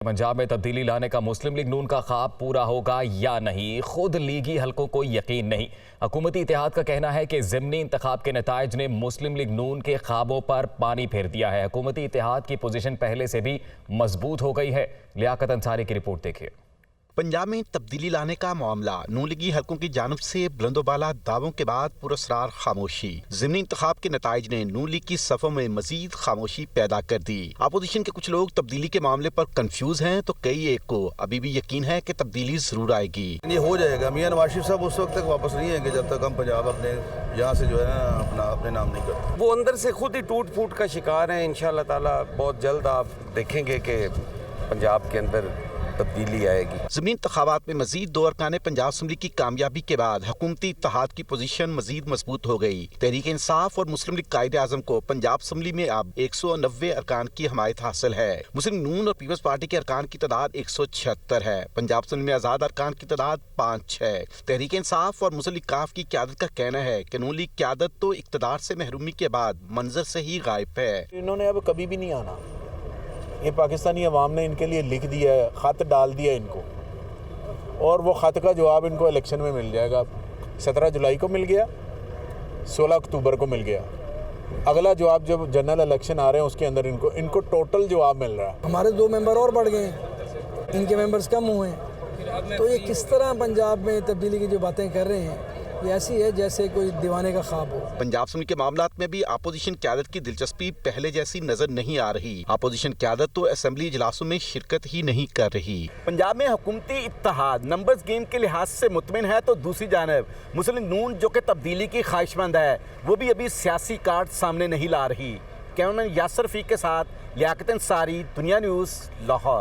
पंजाब में तब्दीली लाने का मुस्लिम लीग नून का ख्वाब पूरा होगा या नहीं, खुद लीगी हलकों को यकीन नहीं। हुकूमती इत्तेहाद का कहना है कि ज़िमनी इंतखाब के नताइज ने मुस्लिम लीग नून के ख्वाबों पर पानी फेर दिया है। हुकूमती इत्तेहाद की पोजीशन पहले से भी मजबूत हो गई है। लियाकत अंसारी की रिपोर्ट देखिए। पंजाब में तब्दीली लाने का मामला नून लीगी हलकों की जानिब से बुलंदोबाला दावों के बाद पुरस्रार खामोशी। ज़िमनी इंतखाब के नताइज ने नून लीग की सफ़ों में मजीद खामोशी पैदा कर दी। अपोजिशन के कुछ लोग तब्दीली के मामले पर कंफ्यूज हैं तो कई एक को अभी भी यकीन है कि तब्दीली जरूर आएगी। ये हो जाएगा। मियां नवाज शरीफ साहब उस वक्त तक वापस नहीं आएंगे जब तक हम पंजाब अपने यहाँ से जो है ना अपने नाम नहीं करते। वो अंदर से खुद ही टूट फूट का शिकार हैं। इंशाअल्लाह ताला बहुत जल्द आप देखेंगे कि पंजाब के अंदर तब्दीली आएगी। ज़िमनी इंतखाबात में मजीद 2 अरकान पंजाब असम्बली की कामयाबी के बाद हुकूमती इत्तेहाद की पोजीशन मजीद मजबूत हो गई। तहरीक इंसाफ और मुस्लिम लीग कायदे आज़म को पंजाब असम्बली में अब 190 अरकान की हमायत हासिल है। मुस्लिम नून और पीपल्स पार्टी के अरकान की तादाद 176 है। पंजाब असम्बली में आज़ाद अरकान की तादाद 5 है। तहरीक इंसाफ और मुस्लिम लीग काफ की क़यादत का कहना है कि नून लीग क़यादत तो इक़्तिदार से महरूमी के बाद मंजर से ही गायब है। इन्होंने अब कभी भी नहीं आना। ये पाकिस्तानी अवाम ने इनके लिए लिख दिया है, ख़त डाल दिया इनको, और वो ख़त का जवाब इनको इलेक्शन में मिल जाएगा। 17 जुलाई को मिल गया, 16 अक्टूबर को मिल गया। अगला जवाब जब जनरल इलेक्शन आ रहे हैं उसके अंदर इनको टोटल जवाब मिल रहा है। हमारे 2 मेंबर और बढ़ गए, इनके मेंबर्स कम हुए हैं। तो ये किस तरह पंजाब में तब्दीली की जो बातें कर रहे हैं, ये ऐसी है जैसे कोई दीवाने का ख्वाब हो। पंजाब असम्बली के मामलात में भी अपोजिशन क़यादत की दिलचस्पी पहले जैसी नजर नहीं आ रही। अपोजिशन क़यादत तो असेंबली इजलासों में शिरकत ही नहीं कर रही। पंजाब में हुकूमती इत्तेहाद नंबर्स गेम के लिहाज से मुतमिन है तो दूसरी जानब मुस्लिम नून जो कि तब्दीली की ख्वाहिशमंद है वो भी अभी सियासी कार्ड सामने नहीं ला रही। कैमरामैन यासर रफीक के साथ लियाकत अंसारी, दुनिया न्यूज़, लाहौर।